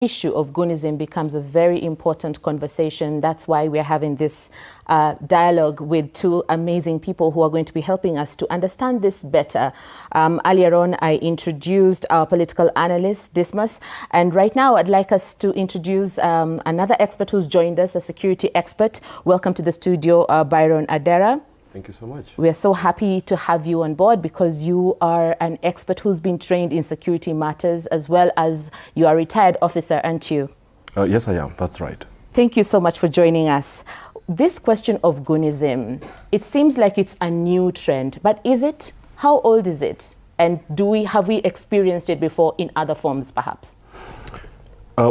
issue of Goonism becomes a very important conversation. That's why we're having this dialogue with two amazing people who are going to be helping us to understand this better. Earlier on, I introduced our political analyst, Dismas, and right now I'd like us to introduce another expert who's joined us, a security expert. Welcome to the studio, Byron Adera. Thank you so much. We are so happy to have you on board because you are an expert who's been trained in security matters, as well as you are a retired officer, aren't you? Yes, I am. That's right. Thank you so much for joining us. This question of Goonism, it seems like it's a new trend, but is it? How old is it? And have we experienced it before in other forms, perhaps?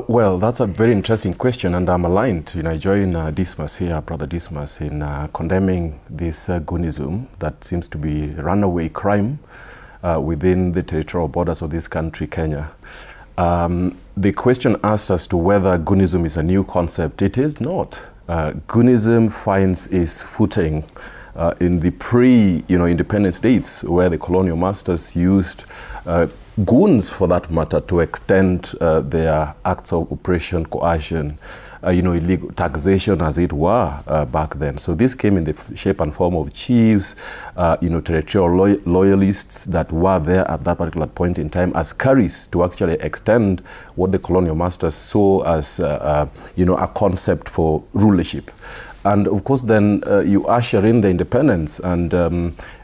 Well, that's a very interesting question, and I'm aligned. I join Dismas here, Brother Dismas, in condemning this Goonism that seems to be runaway crime within the territorial borders of this country, Kenya. The question asked as to whether Goonism is a new concept. It is not. Goonism finds its footing in the pre-independent states, where the colonial masters used goons, for that matter, to extend their acts of oppression, coercion, illegal taxation, as it were, back then. So this came in the shape and form of chiefs, territorial loyalists that were there at that particular point in time as carries to actually extend what the colonial masters saw as, a concept for rulership. And of course, then you usher in the independence, and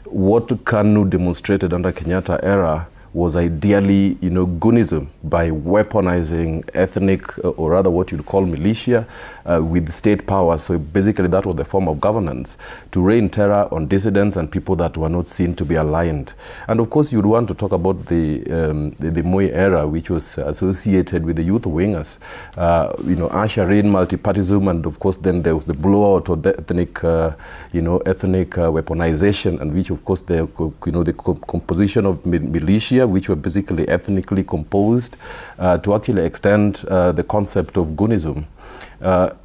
what Kanu demonstrated under Kenyatta era was ideally, Goonism, by weaponizing ethnic, or rather what you'd call militia, with state power. So basically that was the form of governance, to reign terror on dissidents and people that were not seen to be aligned. And of course, you'd want to talk about the Moi era, which was associated with the youth wingers, usher in multipartyism, and of course then there was the blowout of the ethnic, weaponization, and which of course the composition of militia, which were basically ethnically composed, to actually extend the concept of Goonism.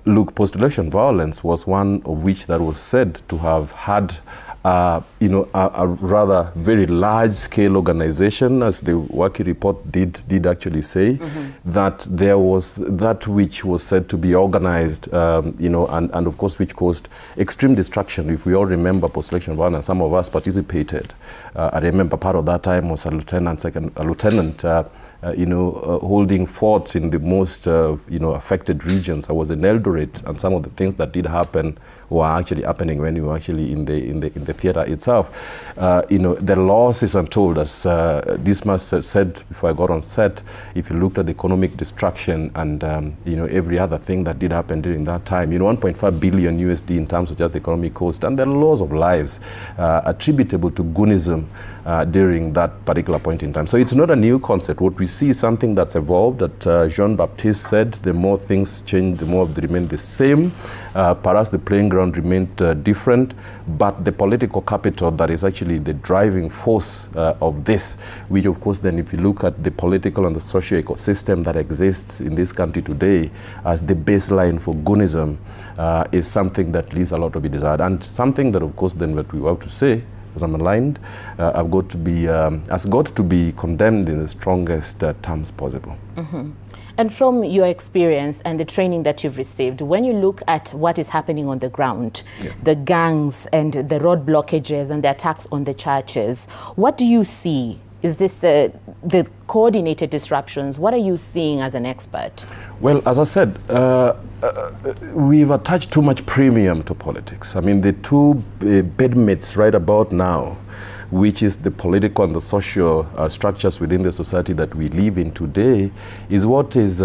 Look, post-election violence was one of which that was said to have had a rather very large-scale organization, as the Waki report did actually say, that there was that which was said to be organized, and of course which caused extreme destruction. If we all remember post-election violence, some of us participated. I remember part of that time was a lieutenant holding forts in the most affected regions. I was in Eldoret, and some of the things that did happen were actually happening when you were actually in the theater itself. The loss is untold, as Dismas said before I got on set. If you looked at the economic destruction and every other thing that did happen during that time, 1.5 billion USD in terms of just the economic cost, and the loss of lives attributable to Goonism during that particular point in time. So it's not a new concept. What we see is something that's evolved. That Jean-Baptiste said, the more things change, the more they remain the same. Perhaps the playing ground remained different, but the political capital that is actually the driving force of this, which of course then if you look at the political and the social ecosystem that exists in this country today as the baseline for Goonism, is something that leaves a lot to be desired, and something that of course then what we have to say, because I'm aligned, has got to be condemned in the strongest terms possible. And from your experience and the training that you've received, when you look at what is happening on the ground, the gangs and the road blockages and the attacks on the churches, what do you see? Is this the coordinated disruptions? What are you seeing as an expert? Well, as I said, we've attached too much premium to politics. I mean, the two bedmates right about now, which is the political and the social structures within the society that we live in today, is what is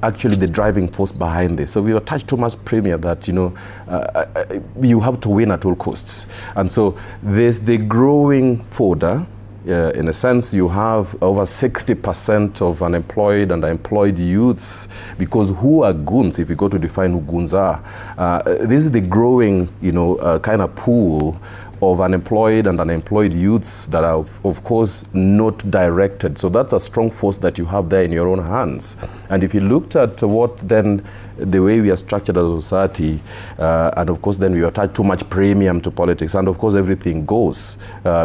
actually the driving force behind this. So we attach too much premium that, you have to win at all costs. And so there's the growing fodder. In a sense, you have over 60% of unemployed and employed youths, because who are goons, if you go to define who goons are? This is the growing, kind of pool of unemployed and unemployed youths that are, of course, not directed. So that's a strong force that you have there in your own hands. And if you looked at what then the way we are structured as a society, and of course then we attach too much premium to politics, and of course everything goes.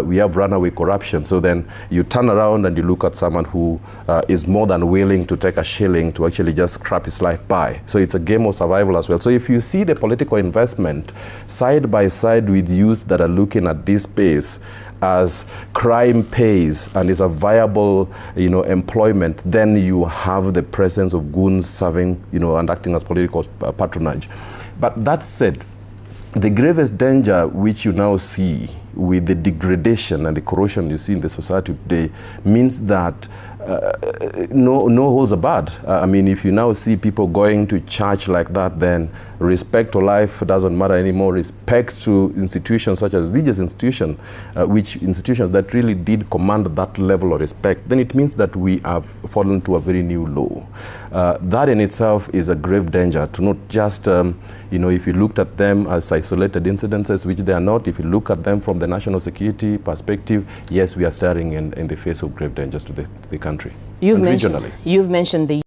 We have runaway corruption, so then you turn around and you look at someone who is more than willing to take a shilling to actually just scrap his life by. So it's a game of survival as well. So if you see the political investment side by side with youth that are looking at this space as crime pays and is a viable, employment, then you have the presence of goons serving, and acting as political patronage. But that said, the gravest danger which you now see with the degradation and the corrosion you see in the society today means that no holds are barred. I mean, if you now see people going to church like that, then respect to life doesn't matter anymore. Respect to institutions such as religious institutions, which institutions that really did command that level of respect, then it means that we have fallen to a very new low. That in itself is a grave danger, to not just, if you looked at them as isolated incidences, which they are not. If you look at them from the national security perspective, yes, we are staring in the face of grave dangers to the country. You've mentioned the